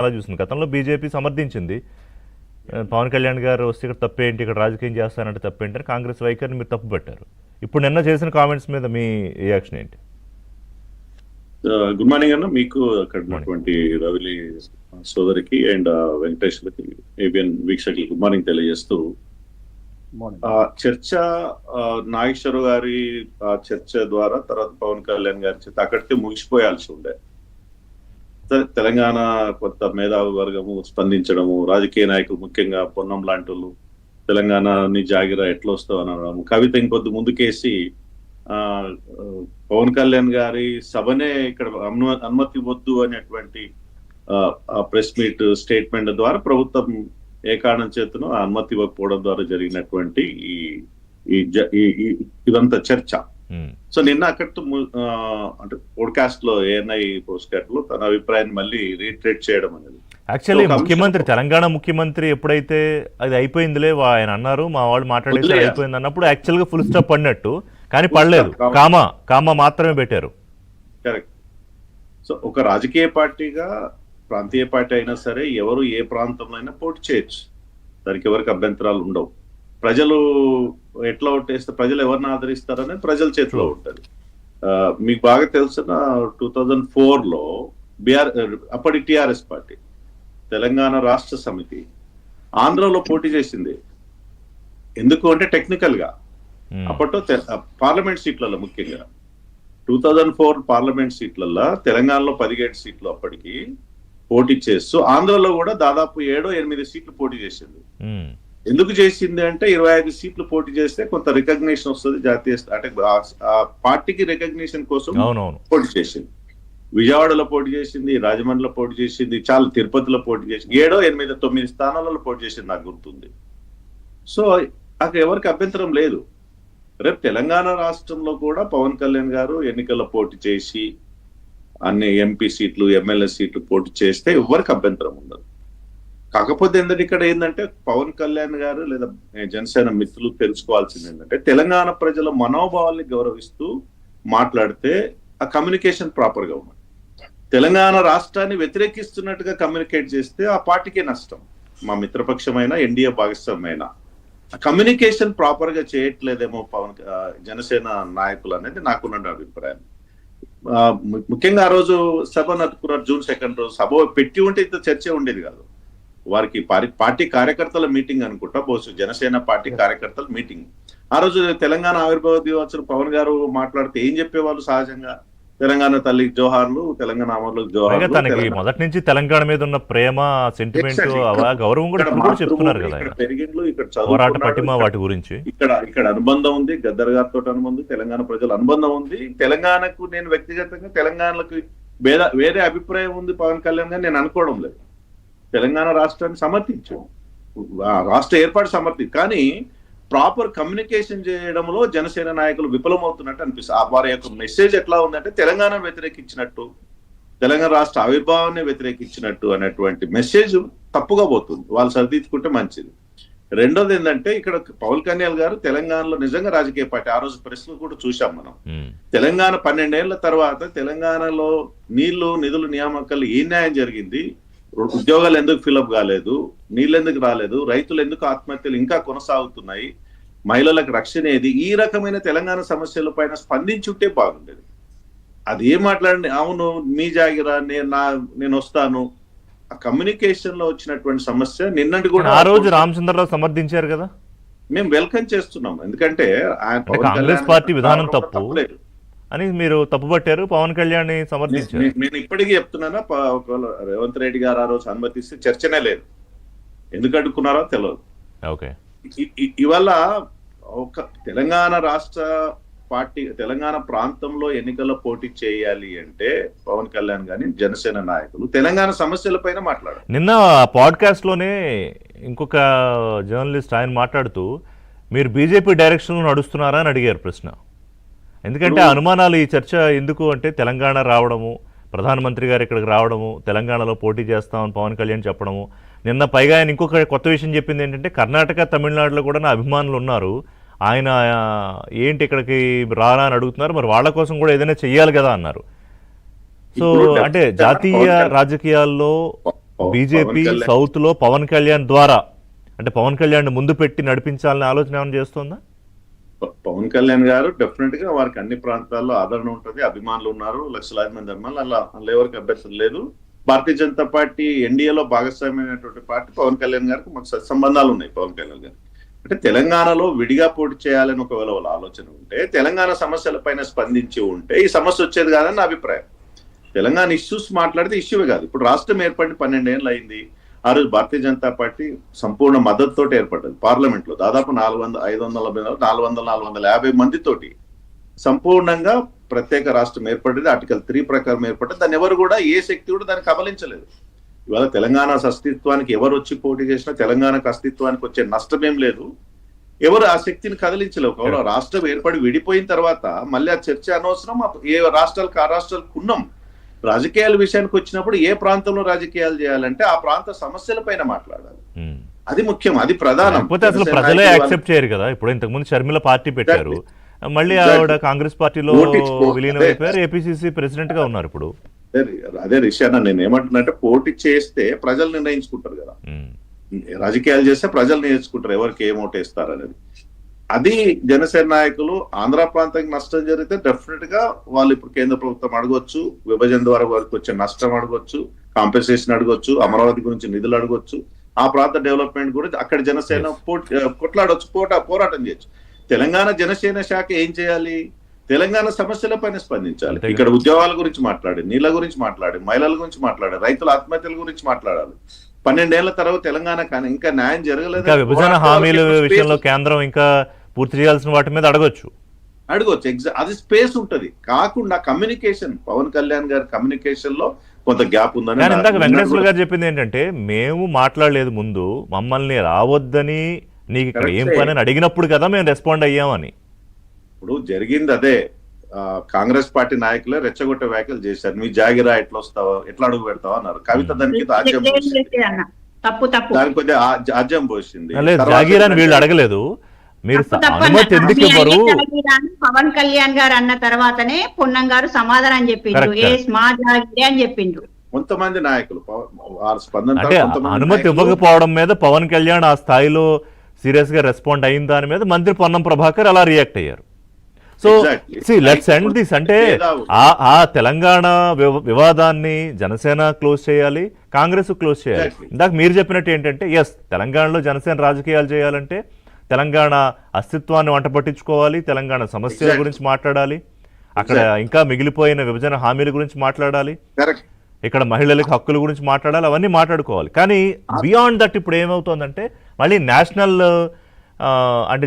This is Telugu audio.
అలా చూసింది. గతంలో బీజేపీ సమర్థించింది. పవన్ కళ్యాణ్ గారు వస్తే ఇక్కడ తప్పేంటి, ఇక్కడ రాజకీయం చేస్తానంటే తప్పేంటి అని కాంగ్రెస్ వైఖరిని మీరు తప్పు పెట్టారు. ఇప్పుడు నిన్న చేసిన కామెంట్స్ మీద మీ రియాక్షన్ ఏంటి? గుడ్ మార్నింగ్ అన్న, మీకు అక్కడ ఉన్నటువంటి రవిలి సోదరికి అండ్ వెంకటేశ్వరకి, ఏబిఎన్ వీక్షకులకి గుడ్ మార్నింగ్ తెలియజేస్తూ, చర్చ నాగేశ్వర గారి చర్చ ద్వారా తర్వాత పవన్ కళ్యాణ్ గారి చర్చ అక్కడికి ముగిసిపోయాల్సి ఉండే. తెలంగాణ కొత్త మేధావి వర్గము స్పందించడము, రాజకీయ నాయకులు ముఖ్యంగా పొన్నం లాంటి వాళ్ళు తెలంగాణని జాగిరా ఎట్లా వస్తావు అనడం, కవిత ఇంకొద్ది ముందుకేసి పవన్ కళ్యాణ్ గారి సభనే ఇక్కడ అనుమతి వద్దు అనేటువంటి ప్రెస్ మీట్ స్టేట్మెంట్ ద్వారా ప్రభుత్వం ఏ కారణం చేతనో అనుమతి ఇవ్వకపోవడం ద్వారా జరిగినటువంటి ఇదంతా చర్చ. సో నిన్న అక్కడితో అంటే పోడ్కాస్ట్ లో ఏఎన్ఐ పోడ్కాస్ట్ లో తన అభిప్రాయాన్ని మళ్ళీ రీట్రేట్ చేయడం అనేది యాక్చువల్లీ ముఖ్యమంత్రి, తెలంగాణ ముఖ్యమంత్రి ఎప్పుడైతే అది అయిపోయిందిలే ఆయన అన్నారు, మా వాళ్ళు మాట్లాడేసారు అయిపోయింది అన్నప్పుడు యాక్చువల్ గా ఫుల్ స్టాప్ పడినట్టు, కానీ పడలేదు, కామా మాత్రమే పెట్టారు. కరెక్ట్. సో ఒక రాజకీయ పార్టీగా, ప్రాంతీయ పార్టీ అయినా సరే ఎవరు ఏ ప్రాంతంలో అయినా పోటీ చేయొచ్చు, దానికి ఎవరికి అభ్యంతరాలు ఉండవు. ప్రజలు ఎట్లా ఓటేస్తే ప్రజలు ఎవరిని ఆదరిస్తారనేది ప్రజల చేతిలో ఉంటుంది. మీకు బాగా తెలిసిన 2004 లో అప్పటి టిఆర్ఎస్ పార్టీ తెలంగాణ రాష్ట్ర సమితి ఆంధ్రలో పోటీ చేసింది. ఎందుకు అంటే టెక్నికల్ గా అప్పట్లో పార్లమెంట్ సీట్లలో, ముఖ్యంగా 2004 పార్లమెంట్ సీట్లలో తెలంగాణలో 17 సీట్లు అప్పటికి పోటీ చేస్తూ, ఆంధ్రలో కూడా దాదాపు 7-8 సీట్లు పోటీ చేసింది. ఎందుకు చేసింది అంటే 25 సీట్లు పోటీ చేస్తే కొంత రికగ్నిషన్ వస్తుంది, జాతీయ అంటే ఆ పార్టీకి రికగ్నిషన్ కోసం పోటీ చేసింది. విజయవాడలో పోటీ చేసింది, రాజమండ్రిలో పోటీ చేసింది, చాలా తిరుపతిలో పోటీ చేసింది, 7-8-9 స్థానాలలో పోటీ చేసింది నాకు గుర్తుంది. సో అక్కడ ఎవరికి అభ్యంతరం లేదు. రేపు తెలంగాణ రాష్ట్రంలో కూడా పవన్ కళ్యాణ్ గారు ఎన్నికల్లో పోటీ చేసి అన్ని ఎంపీ సీట్లు, ఎమ్మెల్యే సీట్లు పోటీ చేస్తే ఎవరికి అభ్యంతరం ఉండదు. కాకపోతే ఏంటంటే ఇక్కడ ఏంటంటే పవన్ కళ్యాణ్ గారు లేదా జనసేన మిత్రులు తెలుసుకోవాల్సింది ఏంటంటే, తెలంగాణ ప్రజల మనోభావాల్ని గౌరవిస్తూ మాట్లాడితే ఆ కమ్యూనికేషన్ ప్రాపర్ గా ఉంది. తెలంగాణ రాష్ట్రాన్ని వ్యతిరేకిస్తున్నట్టుగా కమ్యూనికేట్ చేస్తే ఆ పార్టీకే నష్టం. మా మిత్రపక్షమైన ఎన్డీఏ భాగస్వామ్యమైన కమ్యూనికేషన్ ప్రాపర్ గా చేయట్లేదేమో జనసేన నాయకులు అనేది నాకున్న అభిప్రాయం. ముఖ్యంగా ఆ రోజు సభ నడుపుకున్నారు, June 2 రోజు సభ పెట్టి ఉంటే ఇంత చర్చ ఉండేది కాదు. వారికి పార్టీ కార్యకర్తల మీటింగ్ అనుకుంటా, బహుశా జనసేన పార్టీ కార్యకర్తల మీటింగ్. ఆ రోజు తెలంగాణ ఆవిర్భావ దినోత్సవం పవన్ గారు మాట్లాడితే ఏం చెప్పేవాళ్ళు? సహజంగా తెలంగాణ తల్లి జోహార్లు, తెలంగాణ అమరులకు జోహార్లు. తనకి మొదటి నుంచి తెలంగాణ మీద ఉన్న ప్రేమ, సెంటిమెంట్, గౌరవం కూడా చెప్తున్నారు కదా. పెరిగిండ్లు, ఇక్కడ పోరాట పటిమ, వాటి గురించి ఇక్కడ అనుబంధం ఉంది, గద్దర్ గారితో అనుబంధం, తెలంగాణ ప్రజల అనుబంధం ఉంది. తెలంగాణకు నేను వ్యక్తిగతంగా తెలంగాణకు వేరే అభిప్రాయం ఉంది పవన్ కళ్యాణ్ గారు నేను అనుకోవడం లేదు. తెలంగాణ రాష్ట్రాన్ని సమర్థించు, రాష్ట్ర ఏర్పాటు సమర్థించు, కానీ ప్రాపర్ కమ్యూనికేషన్ చేయడంలో జనసేన నాయకులు విఫలమవుతున్నట్టు అనిపిస్తుంది. వారి యొక్క మెసేజ్ ఎట్లా ఉందంటే తెలంగాణ వ్యతిరేకించినట్టు, తెలంగాణ రాష్ట్ర ఆవిర్భావాన్ని వ్యతిరేకించినట్టు అనేటువంటి మెసేజ్ తప్పుగా పోతుంది. వాళ్ళు సరిదిద్దుకుంటే మంచిది. రెండోది ఏంటంటే, ఇక్కడ పవన్ కళ్యాణ్ గారు తెలంగాణలో నిజంగా రాజకీయ పార్టీ, ఆ రోజు ప్రెస్లు కూడా చూసాం మనం. తెలంగాణ 12 ఏళ్ల తర్వాత తెలంగాణలో నిధులు నియామకాలు ఏ న్యాయం జరిగింది, ఉద్యోగాలు ఎందుకు ఫిలప్ కాలేదు, నీళ్ళు ఎందుకు రాలేదు, రైతులు ఎందుకు ఆత్మహత్యలు ఇంకా కొనసాగుతున్నాయి, మహిళలకు రక్షణ ఏది, ఈ రకమైన తెలంగాణ సమస్యల పైన స్పందించుంటే బాగుండేది. అది ఏం మాట్లాడండి, అవును మీ జాగిరా, నేను వస్తాను, ఆ కమ్యూనికేషన్ లో వచ్చినటువంటి సమస్య. నిన్నటి కూడా ఆ రోజు రామచంద్రరావు సమర్థించారు కదా, మేము వెల్కమ్ చేస్తున్నాం. ఎందుకంటే కాంగ్రెస్ పార్టీ విధానం తప్పు అని మీరు తప్పుపట్టారు, పవన్ కళ్యాణ్ సమర్థించారు. నేను ఇప్పటికీ చెప్తున్నానా, రేవంత్ రెడ్డి గారు ఆ రోజు అనుమతిస్తే చర్చనే లేదు. ఎందుకు అడుక్కున్నారో తెలియదు. ఇవాళ ఒక తెలంగాణ రాష్ట్ర పార్టీ, తెలంగాణ ప్రాంతంలో ఎన్నికల్లో పోటీ చేయాలి అంటే పవన్ కళ్యాణ్ గాని జనసేన నాయకులు తెలంగాణ సమస్యల పైన మాట్లాడారు. నిన్న పాడ్కాస్ట్ లోనే ఇంకొక జర్నలిస్ట్ ఆయన మాట్లాడుతూ, మీరు బీజేపీ డైరెక్షన్ లో నడుస్తున్నారా అని అడిగారు ప్రశ్న. ఎందుకంటే అనుమానాలు, ఈ చర్చ ఎందుకు అంటే తెలంగాణ రావడము, ప్రధానమంత్రి గారు ఇక్కడికి రావడము, తెలంగాణలో పోటీ చేస్తామని పవన్ కళ్యాణ్ చెప్పడము. నిన్న పైగా ఆయన ఇంకొక కొత్త విషయం చెప్పింది ఏంటంటే, కర్ణాటక, తమిళనాడులో కూడా నా అభిమానులు ఉన్నారు, ఆయన ఏంటి ఇక్కడికి రానా అని అడుగుతున్నారు, మరి వాళ్ళ కోసం కూడా ఏదైనా చెయ్యాలి కదా అన్నారు. సో అంటే జాతీయ రాజకీయాల్లో బీజేపీ కళ్యాణ్ సౌత్ లో పవన్ కళ్యాణ్ ద్వారా అంటే పవన్ కళ్యాణ్ ముందు పెట్టి నడిపించాలనే ఆలోచన ఏమైనా చేస్తుందా? పవన్ కళ్యాణ్ గారు డెఫినెట్ గా వారికి అన్ని ప్రాంతాల్లో ఆదరణ ఉంటుంది, అభిమానులు ఉన్నారు, లక్షలాది మంది అభిమానులు, అందులో ఎవరికి అభ్యర్థులు లేదు. భారతీయ జనతా పార్టీ ఎన్డీఏలో భాగస్వామ్యమైనటువంటి పార్టీ పవన్ కళ్యాణ్ గారికి మాకు సత్సంబంధాలు ఉన్నాయి. పవన్ కళ్యాణ్ గారు అంటే తెలంగాణలో విడిగా పోటీ చేయాలని ఒకవేళ వాళ్ళ ఆలోచన ఉంటే, తెలంగాణ సమస్యలపైన స్పందించి ఉంటే ఈ సమస్య వచ్చేది కాదని నా అభిప్రాయం. తెలంగాణ ఇష్యూస్ మాట్లాడితే ఇష్యూవే కాదు. ఇప్పుడు రాష్ట్రం ఏర్పడి 12 ఏళ్ళు అయింది. ఆ రోజు భారతీయ జనతా పార్టీ సంపూర్ణ మద్దతుతో ఏర్పడ్డది. పార్లమెంట్ లో దాదాపు 450 మందితోటి సంపూర్ణంగా ప్రత్యేక రాష్ట్రం ఏర్పడింది. ఆర్టికల్ 3 ప్రకారం ఏర్పడ్డది. దాన్ని ఎవరు కూడా ఏ శక్తి కూడా దాన్ని కబలించలేదు. ఇవాళ తెలంగాణ అస్తిత్వానికి ఎవరు వచ్చి పోటీ చేసినా తెలంగాణకు అస్తిత్వానికి వచ్చే నష్టం ఏం లేదు. ఎవరు ఆ శక్తిని కదిలించలేవు. కేవలం రాష్ట్రం ఏర్పడి విడిపోయిన తర్వాత మళ్ళీ ఆ చర్చ అనవసరం. ఏ రాష్ట్రాలకు ఆ రాష్ట్రాలకు ఉన్నాం. రాజకీయాల విషయానికి వచ్చినప్పుడు ఏ ప్రాంతంలో రాజకీయాలు చేయాలంటే ఆ ప్రాంత సమస్యల పైన మాట్లాడాలి. అది ముఖ్యం, అది ప్రధానం. అసలు ప్రజలే యాక్సెప్ట్ చేయరు కదా. ఇప్పుడు ఇంతకుముందు షర్మిల పార్టీ పెట్టారు, మళ్ళీ ఆవిడ కాంగ్రెస్ పార్టీలో విలీనం అయిపోయారు, ఏపీసీసీ ప్రెసిడెంట్ గా ఉన్నారు ఇప్పుడు. అదే రిషానా, నేను ఏమంటున్నా పోటీ చేస్తే ప్రజలు నిర్ణయించుకుంటారు కదా. రాజకీయాలు చేస్తే ప్రజలు నిర్ణయించుకుంటారు ఎవరికి ఏం ఓటు వేస్తారు అనేది. అది జనసేన నాయకులు ఆంధ్ర ప్రాంతానికి నష్టం జరిగితే డెఫినెట్ గా వాళ్ళు ఇప్పుడు కేంద్ర ప్రభుత్వం అడగొచ్చు, విభజన ద్వారా వారికి వచ్చే నష్టం అడగొచ్చు, కాంపెన్సేషన్ అడగొచ్చు, అమరావతి గురించి నిధులు అడగొచ్చు, ఆ ప్రాంత డెవలప్మెంట్ గురించి అక్కడ జనసేన కొట్లాడొచ్చు, పోరాటం చేయొచ్చు. తెలంగాణ జనసేన శాఖ ఏం చేయాలి? తెలంగాణ సమస్యల పైన స్పందించాలి. ఇక్కడ ఉద్యోగాల గురించి మాట్లాడి, నీళ్ల గురించి మాట్లాడి, మహిళల గురించి మాట్లాడి, రైతుల ఆత్మహత్యల గురించి మాట్లాడాలి. 12 ఏళ్ల తర్వాత తెలంగాణ కానీ ఇంకా న్యాయం జరగలేదు. విభజన హామీల విషయంలో కేంద్రం ఇంకా పూర్తి చేయాల్సిన వాటి మీద అడగొచ్చు. అది స్పేస్ ఉంటది. కాకుండా కమ్యూనికేషన్, పవన్ కళ్యాణ్ గారి కమ్యూనికేషన్ లో కొంత గ్యాప్ ఉందని ఇందాక వెంకటేశ్వర గారు చెప్పింది ఏంటంటే, మేము మాట్లాడలేదు ముందు, మమ్మల్ని రావద్దని నీకు ఇక్కడ ఏం పని అని అడిగినప్పుడు కదా మేము రెస్పాండ్ అయ్యామని. ఇప్పుడు జరిగింది అదే. కాంగ్రెస్ పార్టీ నాయకులే రెచ్చగొట్టే వ్యాఖ్యలు చేశారు. మీ జాగిరా ఎట్లా వస్తావా, ఎట్లా అడుగు పెడతావా అన్నారు. కవిత దానికి దానికి కొద్దిగా ఆజ్యం పోసింది. జాగీరా అని వీళ్ళు అడగలేదు. మీరు అనుమతి ఎందుకు ఇవ్వరు? పవన్ కళ్యాణ్ గారు అన్న తర్వాతనే పొన్నం గారు సమాధానం చెప్పిండు, అని చెప్పిండు. కొంతమంది నాయకులు స్పందన అంటే అనుమతి ఇవ్వకపోవడం మీద పవన్ కళ్యాణ్ ఆ స్థాయిలో సీరియస్ గా రెస్పాండ్ అయిన దాని మీద మంత్రి పొన్నం ప్రభాకర్ అలా రియాక్ట్ అయ్యారు. So let's end this. అంటే ఆ తెలంగాణ వివాదాన్ని జనసేన క్లోజ్ చేయాలి, కాంగ్రెస్ క్లోజ్ చేయాలి. ఇందాక మీరు చెప్పినట్టు ఏంటంటే, ఎస్, తెలంగాణలో జనసేన రాజకీయాలు చేయాలంటే తెలంగాణ అస్తిత్వాన్ని వంట పట్టించుకోవాలి, తెలంగాణ సమస్యల గురించి మాట్లాడాలి, అక్కడ ఇంకా మిగిలిపోయిన విభజన హామీల గురించి మాట్లాడాలి, ఇక్కడ మహిళలకు హక్కుల గురించి మాట్లాడాలి, అవన్నీ మాట్లాడుకోవాలి. కానీ బియాండ్ దట్ ఇప్పుడు ఏమవుతోందంటే మళ్ళీ నేషనల్ అంటే